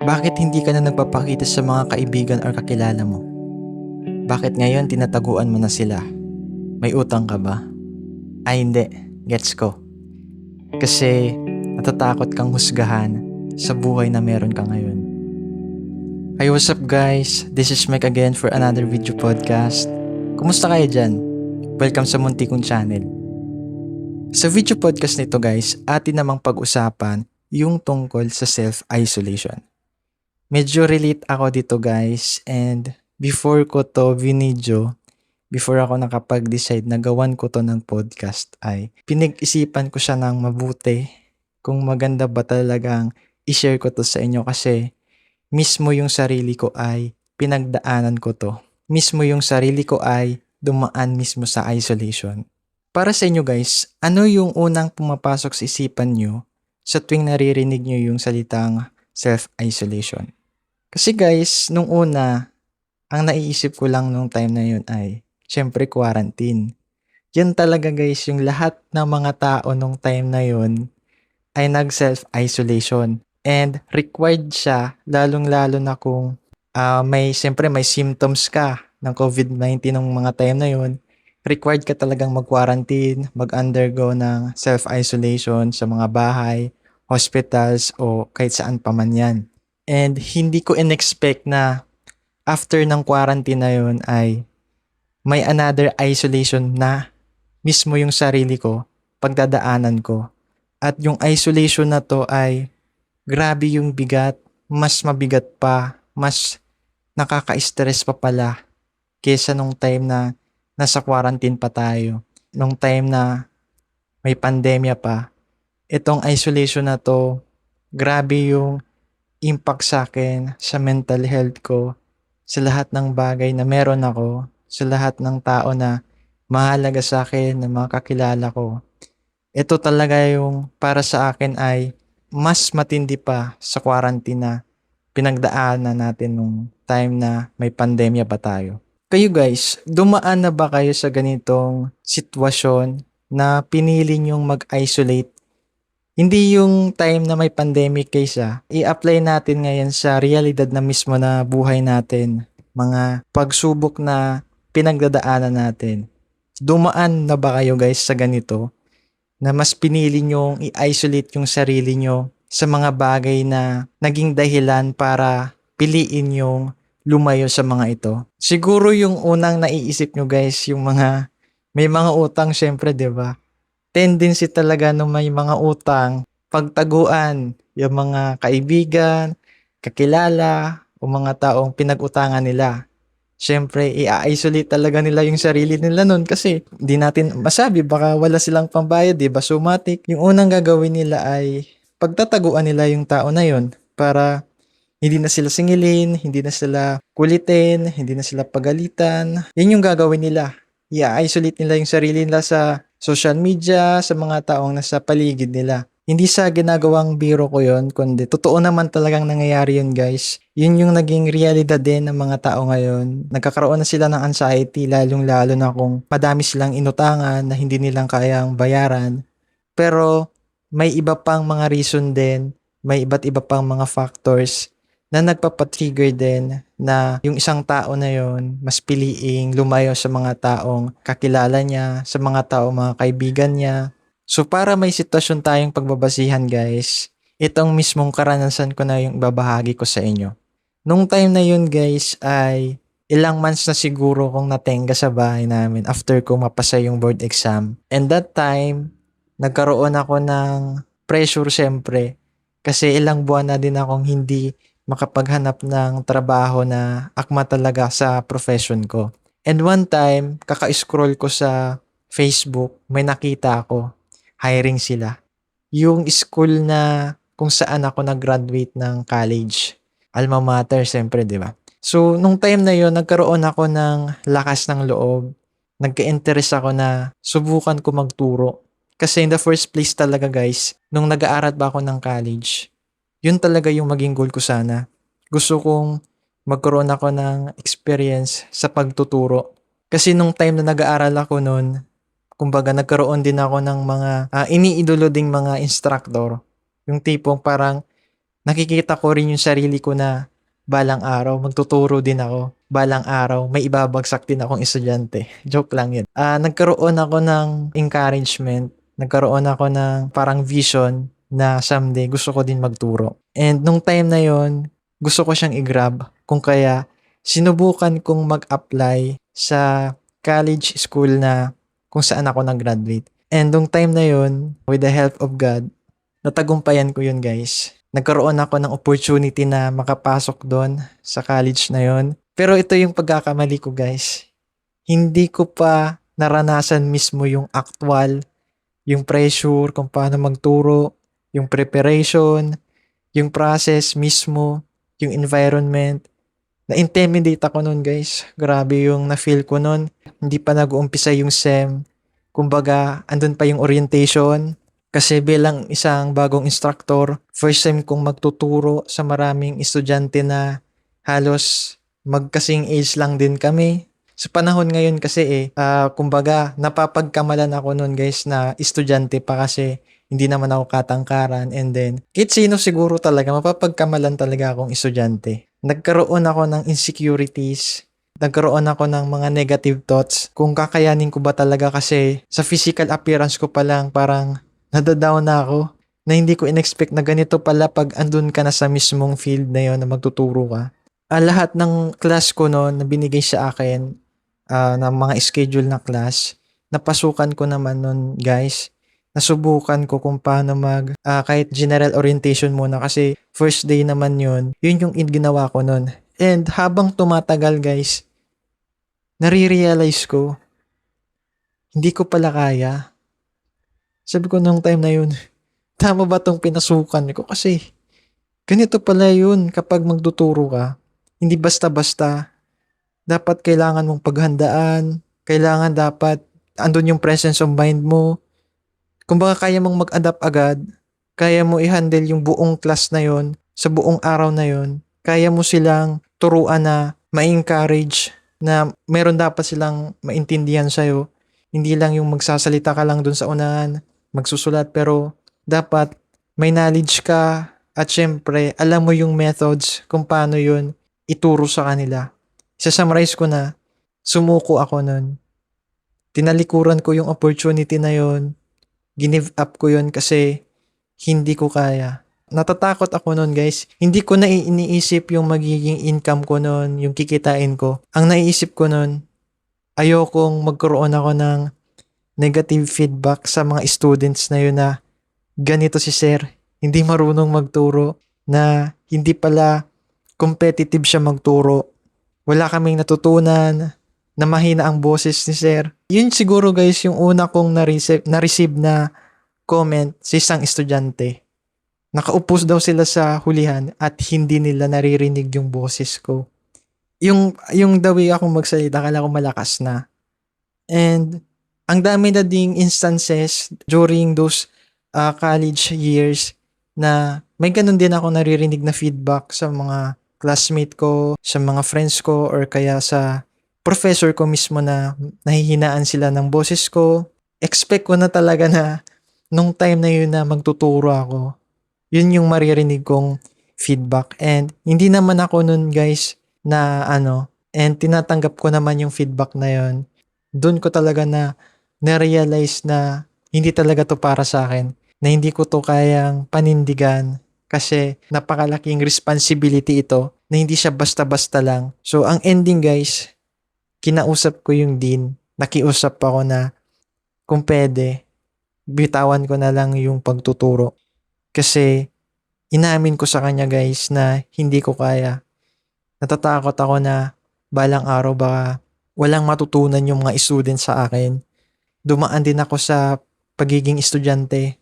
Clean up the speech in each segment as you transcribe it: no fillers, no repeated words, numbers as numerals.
Bakit hindi ka na nagpapakita sa mga kaibigan or kakilala mo? Bakit ngayon tinataguan mo na sila? May utang ka ba? Ay hindi, gets ko. Kasi natatakot kang husgahan sa buhay na meron ka ngayon. Hey, what's up guys? This is Mike again for another video podcast. Kumusta kayo dyan? Welcome sa munti kong channel. Sa video podcast nito guys, atin namang pag-usapan yung tungkol sa self-isolation. Medyo relate ako dito guys, and before ko to binidyo, before ako nakapag-decide na gawan ko to ng podcast ay pinag-isipan ko siya ng mabuti kung maganda ba talagang i-share ko to sa inyo kasi mismo yung sarili ko ay pinagdaanan ko to. Mismo yung sarili ko ay dumaan mismo sa isolation. Para sa inyo guys, ano yung unang pumapasok sa isipan nyo sa tuwing naririnig nyo yung salitang self-isolation? Kasi guys, nung una, ang naiisip ko lang nung time na yun ay, syempre quarantine. Yan talaga guys, yung lahat ng mga tao nung time na yun ay nag-self-isolation. And required siya, lalong-lalo na kung syempre may symptoms ka ng COVID-19 nung mga time na yun. Required ka talagang mag-quarantine, mag-undergo ng self-isolation sa mga bahay, hospitals, o kahit saan pa man yan. And hindi ko in-expect na after ng quarantine na yun ay may another isolation na mismo yung sarili ko, pagdadaanan ko. At yung isolation na to ay grabe yung bigat, mas mabigat pa, mas nakaka-stress pa pala kesa nung time na nasa quarantine pa tayo. Nung time na may pandemya pa, itong isolation na to, grabe yung impact sa akin, sa mental health ko, sa lahat ng bagay na meron ako, sa lahat ng tao na mahalaga sa akin, na mga kakilala ko. Ito talaga yung para sa akin ay mas matindi pa sa quarantine na pinagdaanan natin nung time na may pandemya pa tayo. Kayo guys, dumaan na ba kayo sa ganitong sitwasyon na pinili nyong mag-isolate? Hindi yung time na may pandemic kaysa, i-apply natin ngayon sa realidad na mismo na buhay natin. Mga pagsubok na pinagdadaanan natin. Dumaan na ba kayo guys sa ganito? Na mas pinili nyong i-isolate yung sarili nyo sa mga bagay na naging dahilan para piliin yung lumayo sa mga ito. Siguro yung unang naiisip nyo guys, yung may mga utang syempre, di ba? Tendency talaga nung may mga utang, pagtaguan yung mga kaibigan, kakilala, o mga taong pinag-utangan nila. Siyempre, i-isolate talaga nila yung sarili nila nun kasi di natin masabi, baka wala silang pambayad, di ba? Somatic. Yung unang gagawin nila ay pagtataguan nila yung tao na yun para hindi na sila singilin, hindi na sila kulitin, hindi na sila pagalitan. Yun yung gagawin nila. I-isolate nila yung sarili nila sa social media, sa mga taong nasa paligid nila. Hindi sa ginagawang biro ko yon, kundi totoo naman talagang nangyayari yun guys. Yun yung naging realidad din ng mga tao ngayon. Nagkakaroon na sila ng anxiety, lalong-lalo na kung madami silang inutangan na hindi nilang kayang bayaran. Pero may iba pang mga reason din, may iba't iba pang mga factors na nagpapatrigger din na yung isang tao na yon mas piliing lumayo sa mga taong kakilala niya, sa mga taong mga kaibigan niya. So para may sitwasyon tayong pagbabasihan guys, itong mismong karanasan ko na yung babahagi ko sa inyo. Nung time na yun guys ay ilang months na siguro kong natenga sa bahay namin after ko mapasa yung board exam. And that time, nagkaroon ako ng pressure syempre kasi ilang buwan na din akong hindi makapaghanap ng trabaho na akma talaga sa profession ko. And one time, kaka-scroll ko sa Facebook, may nakita ako, hiring sila. Yung school na kung saan ako nag-graduate ng college. Alma mater, siyempre, di ba? So, nung time na yon nagkaroon ako ng lakas ng loob. Nagka-interest ako na subukan ko magturo. Kasi in the first place talaga guys, nung nag-aaral ba ako ng college, yun talaga yung maging goal ko sana. Gusto kong magkaroon ako ng experience sa pagtuturo. Kasi nung time na nag-aaral ako noon, kumbaga nagkaroon din ako ng mga iniidolo ding mga instructor. Yung tipong parang nakikita ko rin yung sarili ko na balang araw magtuturo din ako. Balang araw may ibabagsak din akong estudyante. Joke lang yun. Nagkaroon ako ng encouragement. Nagkaroon ako ng parang vision na someday gusto ko din magturo. And nung time na yon, gusto ko siyang i-grab. Kung kaya, sinubukan kong mag-apply sa college school na kung saan ako nag-graduate. And nung time na yon, with the help of God, natagumpayan ko yun, guys. Nagkaroon ako ng opportunity na makapasok doon sa college na yon. Pero ito yung pagkakamali ko, guys. Hindi ko pa naranasan mismo yung actual, yung pressure kung paano magturo, yung preparation, yung process mismo, yung environment. Na-intimidate ako nun, guys. Grabe yung na-feel ko nun. Hindi pa nag-uumpisa yung SEM. Kumbaga, andun pa yung orientation. Kasi bilang isang bagong instructor, first time kong magtuturo sa maraming estudyante na halos magkasing age lang din kami. Sa panahon ngayon kasi kumbaga napapagkamalan ako noon, guys, na estudyante pa kasi hindi naman ako katangkaran, and then kahit sino siguro talaga mapapagkamalan talaga akong estudyante. Nagkaroon ako ng insecurities, nagkaroon ako ng mga negative thoughts kung kakayanin ko ba talaga, kasi sa physical appearance ko pa lang parang nadadown na ako, na hindi ko in-expect na ganito pala pag andun ka na sa mismong field na yon na magtuturo ka. Lahat ng class ko noon na binigay sa akin, ng mga schedule na class, napasukan ko naman noon, guys. Nasubukan ko kung paano kahit general orientation muna, kasi first day naman yun yung ginawa ko noon. And habang tumatagal, guys, nare-realize ko, hindi ko pala kaya. Sabi ko nung time na yun, tama ba tong pinasukan ko? Kasi ganito pala yun kapag magtuturo ka. Hindi basta-basta. Dapat kailangan mong paghandaan. Kailangan dapat andun yung presence of mind mo. Kung baka kaya mong mag-adapt agad, kaya mo i-handle yung buong class na yon, sa buong araw na yon, kaya mo silang turuan na ma-encourage, na meron dapat silang maintindihan sa'yo. Hindi lang yung magsasalita ka lang dun sa unahan, magsusulat, pero dapat may knowledge ka, at syempre alam mo yung methods kung paano yun ituro sa kanila. Isa-summarize ko na, sumuko ako nun. Tinalikuran ko yung opportunity na yun. Give up ko yun kasi hindi ko kaya. Natatakot ako nun, guys. Hindi ko na iniisip yung magiging income ko nun, yung kikitain ko. Ang naiisip ko nun, ayokong magkaroon ako ng negative feedback sa mga students na yun na ganito si sir, hindi marunong magturo, na hindi pala competitive siya magturo. Wala kaming natutunan, na mahina ang boses ni sir. Yun siguro, guys, yung una kong na-receive na comment sa isang estudyante. Nakaupo daw sila sa hulihan at hindi nila naririnig yung boses ko. Yung the way akong magsalita, akala ko malakas na. And ang dami na ding instances during those college years na may ganun din ako naririnig na feedback sa mga classmate ko, sa mga friends ko, or kaya sa professor ko mismo na nahihinaan sila ng boses ko. Expect ko na talaga na nung time na yun na magtuturo ako, yun yung maririnig kong feedback. And hindi naman ako nun, guys, na and tinatanggap ko naman yung feedback na yun. Doon ko talaga na-realize na hindi talaga to para sa akin, na hindi ko to kayang panindigan, kasi napakalaking responsibility ito, na hindi siya basta-basta lang. So, ang ending, guys, kinausap ko yung dean. Nakiusap ako na kung pwede, bitawan ko na lang yung pagtuturo. Kasi inamin ko sa kanya, guys, na hindi ko kaya. Natatakot ako na balang araw baka walang matutunan yung mga students sa akin. Dumaan din ako sa pagiging estudyante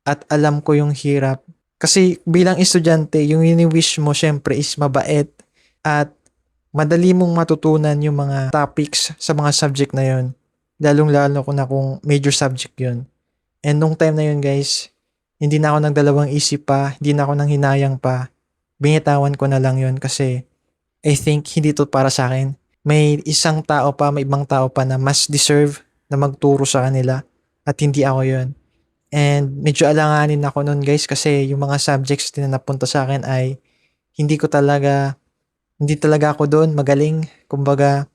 at alam ko yung hirap. Kasi bilang estudyante, yung ini-wish mo syempre is mabait at madali mong matutunan yung mga topics sa mga subject na yun. Lalong-lalo ko na kung major subject yun. And nung time na yun, guys, hindi na ako nagdalawang isip pa, hindi na ako nang hinayang pa. Binitawan ko na lang yun kasi I think hindi to para sa akin. May isang tao pa, may ibang tao pa na mas deserve na magturo sa kanila at hindi ako yun. And medyo alanganin ako nun guys kasi yung mga subjects din na napunta sa akin ay hindi ko talaga, hindi talaga ako doon magaling. Kumbaga,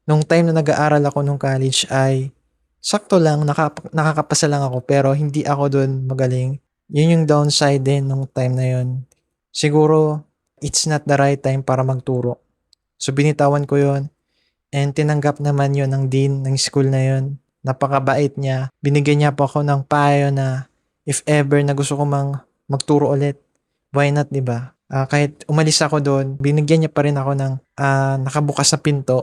nung time na nag-aaral ako nung college ay sakto lang, nakakapasa lang ako pero hindi ako doon magaling. Yun yung downside din nung time na yun. Siguro, it's not the right time para magturo. So, binitawan ko yun. And tinanggap naman yun ng dean ng school na yun. Napakabait niya. Binigyan niya po ako ng payo na if ever na gusto ko magturo ulit, why not, di ba? Kahit umalis ako doon, binigyan niya pa rin ako ng nakabukas na pinto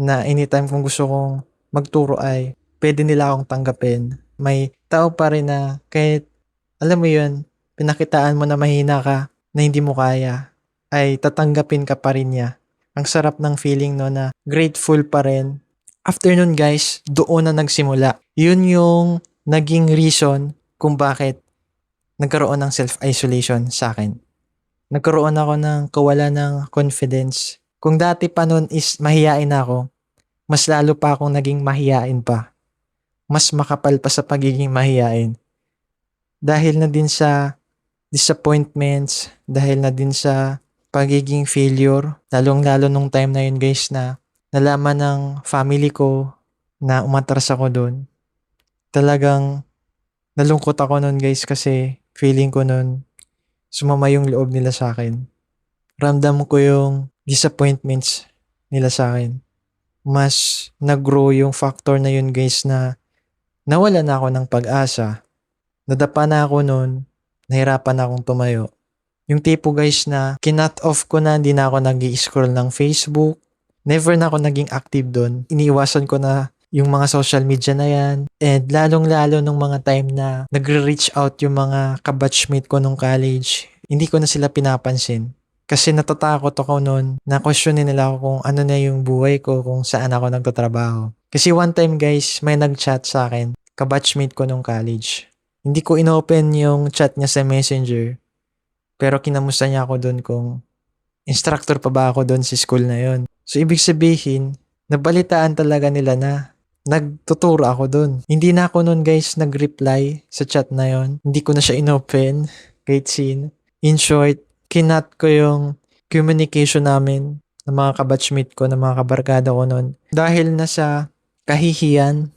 na anytime kung gusto kong magturo ay pwede nila akong tanggapin. May tao pa rin na kahit, alam mo yun, pinakitaan mo na mahina ka, na hindi mo kaya, ay tatanggapin ka pa rin niya. Ang sarap ng feeling no na grateful pa rin. After nun guys, doon na nagsimula. Yun yung naging reason kung bakit nagkaroon ng self-isolation sa akin. Nagkaroon ako ng kawalan ng confidence. Kung dati pa nun is mahiyain ako, mas lalo pa akong naging mahiyain pa. Mas makapal pa sa pagiging mahiyain. Dahil na din sa disappointments, dahil na din sa pagiging failure, lalong-lalo nung time na yun guys na nalaman ng family ko na umatras ako doon. Talagang nalungkot ako noon guys kasi feeling ko noon sumama yung loob nila sa akin. Ramdam ko yung disappointments nila sa akin. Mas nag-grow yung factor na yun guys na nawala na ako ng pag-asa. Nadapa na ako noon, nahirapan na akong tumayo. Yung tipo guys na kinut off ko na, hindi na ako nag-i-scroll ng Facebook. Never na ako naging active doon. Iniiwasan ko na yung mga social media na yan. And lalong-lalo nung mga time na nagre-reach out yung mga kabatchmate ko nung college, hindi ko na sila pinapansin. Kasi natatakot ako noon na questionin nila ako kung ano na yung buhay ko, kung saan ako nagtatrabaho. Kasi one time guys, may nag-chat sa akin, kabatchmate ko nung college. Hindi ko inopen yung chat niya sa Messenger. Pero kinamusta niya ako doon kung instructor pa ba ako doon sa school na yon. So ibig sabihin, nabalitaan talaga nila na nagtuturo ako doon. Hindi na ako noon guys nag-reply sa chat na yon. Hindi ko na siya inopen kahit sin. In short, kinat ko yung communication namin ng mga kabatchmate ko, ng mga kabarkada ko noon. Dahil na sa kahihiyan,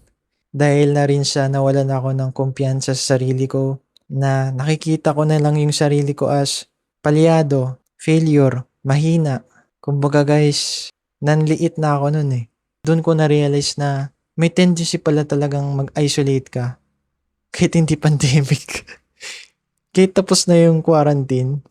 dahil na rin sa nawalan ako ng kumpiyansa sa sarili ko, na nakikita ko na lang yung sarili ko as palyado, failure, mahina. Kumbaga guys, nanliit na ako nun eh. Doon ko na-realize na may tendency pala talagang mag-isolate ka kahit hindi pandemic. Kahit tapos na yung quarantine,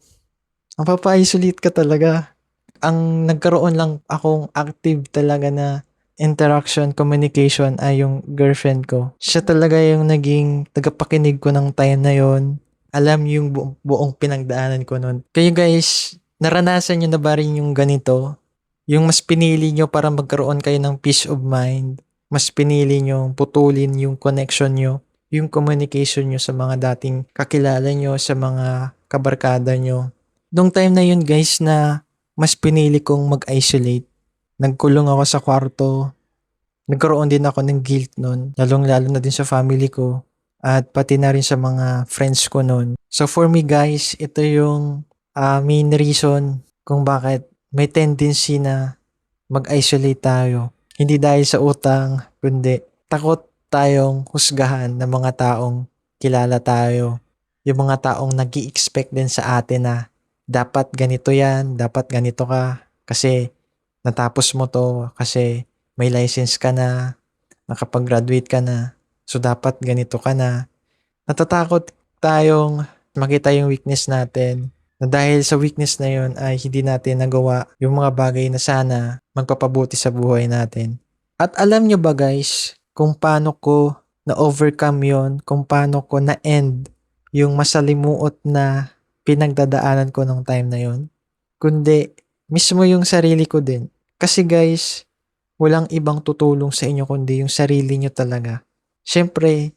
mapapa-isolate ka talaga. Ang nagkaroon lang akong active talaga na interaction, communication ay yung girlfriend ko. Siya talaga yung naging tagapakinig ko ng time na yon. Alam yung buong pinagdaanan ko nun. Kayo guys, naranasan nyo na ba rin yung ganito? Yung mas pinili nyo para magkaroon kayo ng peace of mind. Mas pinili nyo putulin yung connection nyo, yung communication nyo sa mga dating kakilala nyo, sa mga kabarkada nyo. Nung time na yun guys na mas pinili kong mag-isolate, nagkulong ako sa kwarto. Nagkaroon din ako ng guilt nun. Lalong-lalo na din sa family ko. At pati na rin sa mga friends ko nun. So for me guys, ito yung main reason kung bakit may tendency na mag-isolate tayo. Hindi dahil sa utang, kundi takot tayong husgahan ng mga taong kilala tayo. Yung mga taong nag-i-expect din sa atin na dapat ganito yan, dapat ganito ka. Kasi natapos mo to, kasi may license ka na, nakapag-graduate ka na, so dapat ganito ka na. Natatakot tayong makita yung weakness natin, na dahil sa weakness na yun ay hindi natin nagawa yung mga bagay na sana magpapabuti sa buhay natin. At alam nyo ba guys, kung paano ko na-overcome yon, kung paano ko na-end yung masalimuot na pinagdadaanan ko nung time na yon? Kundi mismo yung sarili ko din. Kasi guys, walang ibang tutulong sa inyo kundi yung sarili nyo talaga. Siyempre,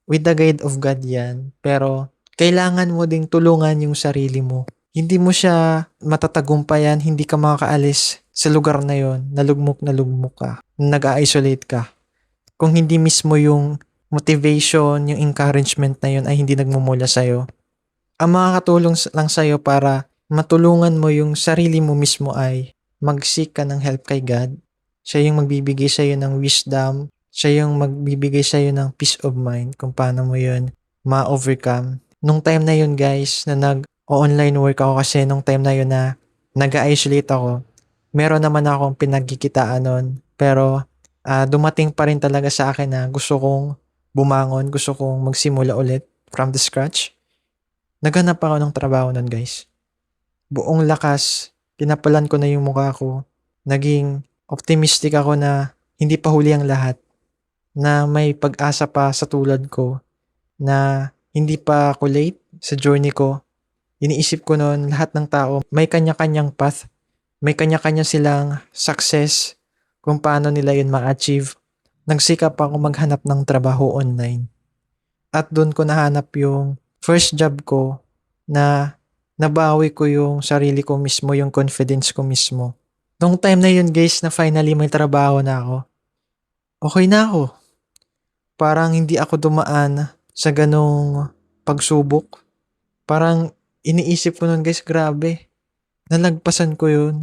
with the guide of God yan, pero kailangan mo ding tulungan yung sarili mo. Hindi mo siya matatagumpayan, hindi ka makakaalis sa lugar na yon, na lugmok ka, nag-isolate ka. Kung hindi mismo yung motivation, yung encouragement na yun ay hindi nagmumula sa'yo. Ang makakatulong lang sa'yo para matulungan mo yung sarili mo mismo ay mag-seek ka ng help kay God. Siya yung magbibigay sa'yo ng wisdom. Siya yung magbibigay sa'yo ng peace of mind kung paano mo yun ma-overcome. Nung time na yun guys, na nag-online work ako kasi nung time na yun na nag-isolate ako, meron naman akong pinagkikitaan nun. Pero dumating pa rin talaga sa akin na gusto kong bumangon, gusto kong magsimula ulit from the scratch. Naghanap ako ng trabaho nun guys. Buong lakas, pinapalan ko na yung mukha ko. Naging optimistic ako na hindi pa huli ang lahat. Na may pag-asa pa sa tulad ko. Na hindi pa ako late sa journey ko. Iniisip ko noon lahat ng tao may kanya-kanyang path. May kanya-kanya silang success kung paano nila yun ma-achieve. Nagsikap ako maghanap ng trabaho online. At doon ko nahanap yung first job ko na nabawi ko yung sarili ko mismo, yung confidence ko mismo. Nung time na yun guys na finally may trabaho na ako, okay na ako. Parang hindi ako dumaan sa ganong pagsubok. Parang iniisip ko nun guys, grabe. Nalagpasan ko yun.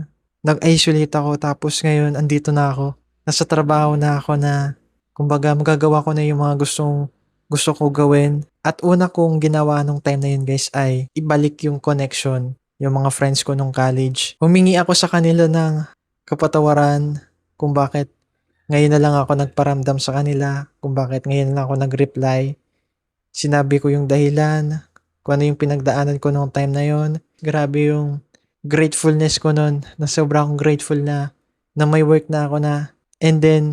Nag-isolate ako tapos ngayon andito na ako. Nasa trabaho na ako na kumbaga magagawa ko na yung mga gusto ko gawin. At una kong ginawa nung time na yun guys ay ibalik yung connection, yung mga friends ko nung college. Humingi ako sa kanila ng kapatawaran kung bakit ngayon na lang ako nagparamdam sa kanila, kung bakit ngayon na lang ako nag-reply. Sinabi ko yung dahilan, kung ano yung pinagdaanan ko nung time na yun. Grabe yung gratefulness ko nun, na sobrang grateful na may work na ako na. And then,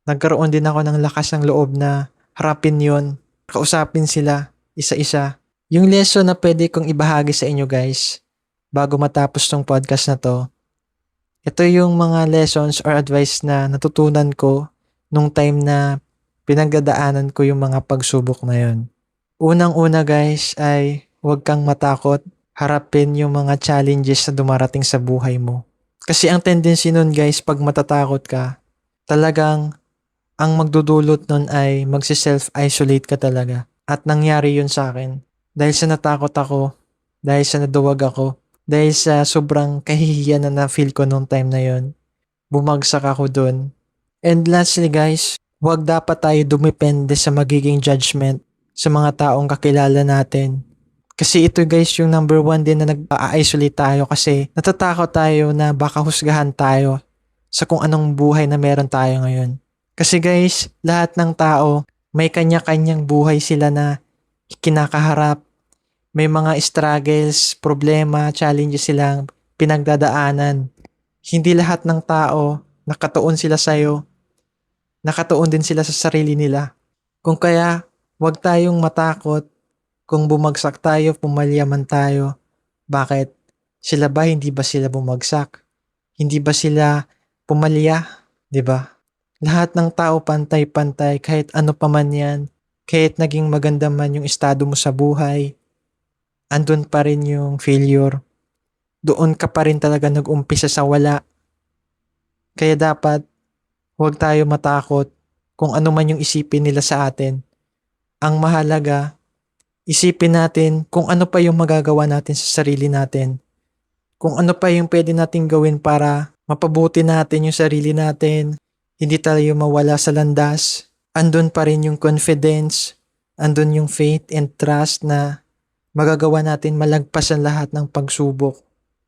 nagkaroon din ako ng lakas ng loob na harapin yon, kausapin sila, isa-isa. Yung lesson na pwede kong ibahagi sa inyo guys, bago matapos tong podcast na to, ito yung mga lessons or advice na natutunan ko nung time na pinagdadaanan ko yung mga pagsubok na yun. Unang-una guys ay huwag kang matakot, harapin yung mga challenges na dumarating sa buhay mo. Kasi ang tendency nun guys, pag matatakot ka, talagang ang magdudulot nun ay magsi-self-isolate ka talaga. At nangyari yun sa akin. Dahil sa natakot ako, dahil sa naduwag ako, dahil sa sobrang kahihiyan na na-feel ko nung time na yun, bumagsak ako dun. And lastly guys, huwag dapat tayo dumepende sa magiging judgment sa mga taong kakilala natin. Kasi ito guys yung number one din na nag-isolate tayo kasi natatakot tayo na baka husgahan tayo sa kung anong buhay na meron tayo ngayon. Kasi guys, lahat ng tao may kanya-kanyang buhay sila na kinakaharap. May mga struggles, problema, challenges silang pinagdadaanan. Hindi lahat ng tao nakatuon sila sa'yo. Nakatuon din sila sa sarili nila. Kung kaya, huwag tayong matakot kung bumagsak tayo, pumalya man tayo. Bakit? Sila ba, hindi ba sila bumagsak? Hindi ba sila pumalya? 'Di ba? Lahat ng tao pantay-pantay kahit ano pa man yan. Kahit naging maganda man yung estado mo sa buhay, andun pa rin yung failure. Doon ka pa rin talaga nag-umpisa sa wala. Kaya dapat, huwag tayo matakot kung ano man yung isipin nila sa atin. Ang mahalaga, isipin natin kung ano pa yung magagawa natin sa sarili natin. Kung ano pa yung pwede natin gawin para mapabuti natin yung sarili natin. Hindi tayo mawala sa landas. Andun pa rin yung confidence. Andun yung faith and trust na magagawa natin malagpasan lahat ng pagsubok.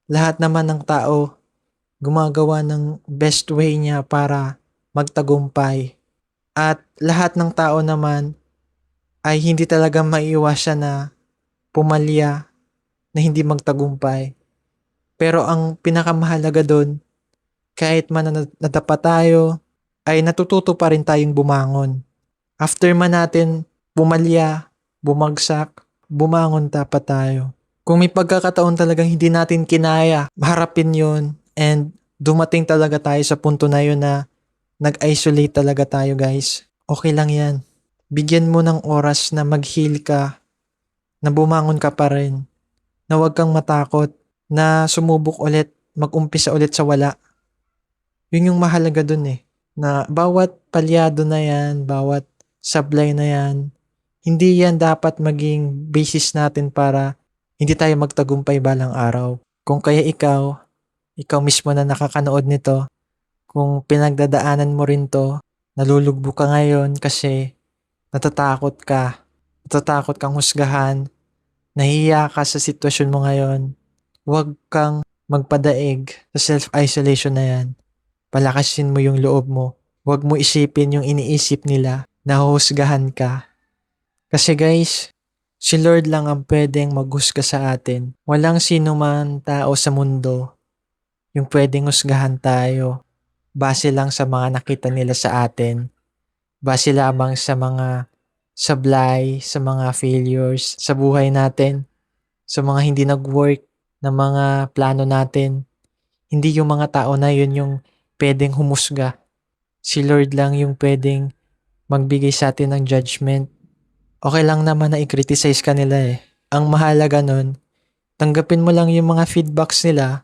Lahat naman ng tao gumagawa ng best way niya para magtagumpay. At lahat ng tao naman ay hindi talaga maiiwasan na pumalya na hindi magtagumpay. Pero ang pinakamahalaga doon, kahit man nadapa tayo, ay natututo pa rin tayong bumangon. After man natin pumalya, bumagsak, bumangon dapat tayo. Kung may pagkakataon talagang hindi natin kinaya, harapin yun and dumating talaga tayo sa punto na yun na nag-isolate talaga tayo guys. Okay lang yan. Bigyan mo ng oras na mag-heal ka, na bumangon ka pa rin, na huwag kang matakot, na sumubok ulit, mag-umpisa ulit sa wala. Yun yung mahalaga dun eh. Na bawat palyado na yan, bawat sablay na yan, hindi yan dapat maging basis natin para hindi tayo magtagumpay balang araw. Kung kaya ikaw mismo na nakakanood nito, kung pinagdadaanan mo rin to, nalulugbo ka ngayon kasi natatakot kang husgahan, nahihiya ka sa sitwasyon mo ngayon, huwag kang magpadaig sa self-isolation na yan. Palakasin mo yung loob mo. Huwag mo isipin yung iniisip nila na huhusgahan ka. Kasi guys, si Lord lang ang pwedeng maghusga sa atin. Walang sino man tao sa mundo yung pwedeng husgahan tayo base lang sa mga nakita nila sa atin. Base lamang sa mga sablay, sa mga failures sa buhay natin, sa mga hindi nag-work na mga plano natin. Hindi yung mga tao na yun yung pwedeng humusga. Si Lord lang yung pwedeng magbigay sa atin ng judgment. Okay lang naman na i-criticize ka nila eh. Ang mahalaga nun, tanggapin mo lang yung mga feedbacks nila.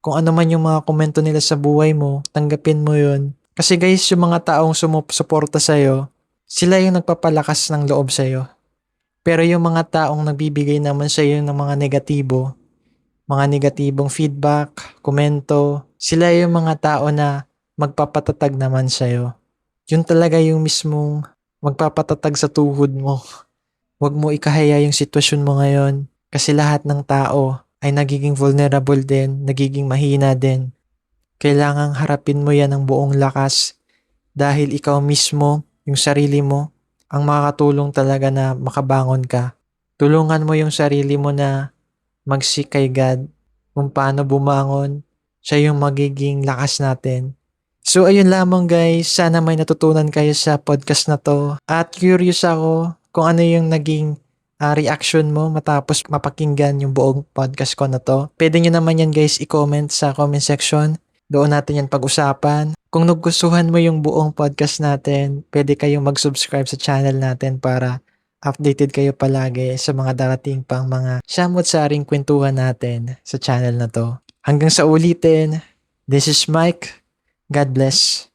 Kung ano man yung mga komento nila sa buhay mo, tanggapin mo yun. Kasi guys, yung mga taong sumusuporta sa'yo, sila yung nagpapalakas ng loob sa'yo. Pero yung mga taong nagbibigay naman sa'yo ng mga mga negatibong feedback, komento, sila yung mga tao na magpapatatag naman sa'yo. Yun talaga yung mismong magpapatatag sa tuhod mo. Huwag mo ikahaya yung sitwasyon mo ngayon kasi lahat ng tao ay nagiging vulnerable din, nagiging mahina din. Kailangang harapin mo yan ng buong lakas dahil ikaw mismo, yung sarili mo, ang makakatulong talaga na makabangon ka. Tulungan mo yung sarili mo na mag-seek kay God kung paano bumangon. Siya yung magiging lakas natin. So ayun lamang guys, sana may natutunan kayo sa podcast na to. At curious ako kung ano yung naging reaction mo matapos mapakinggan yung buong podcast ko na to. Pwede nyo naman yan guys i-comment sa comment section. Doon natin yan pag-usapan. Kung nagustuhan mo yung buong podcast natin, pwede kayong mag-subscribe sa channel natin para updated kayo palagi sa mga darating pang mga samot-saring kwentuhan natin sa channel na to. Hanggang sa ulitin, this is Mike. God bless.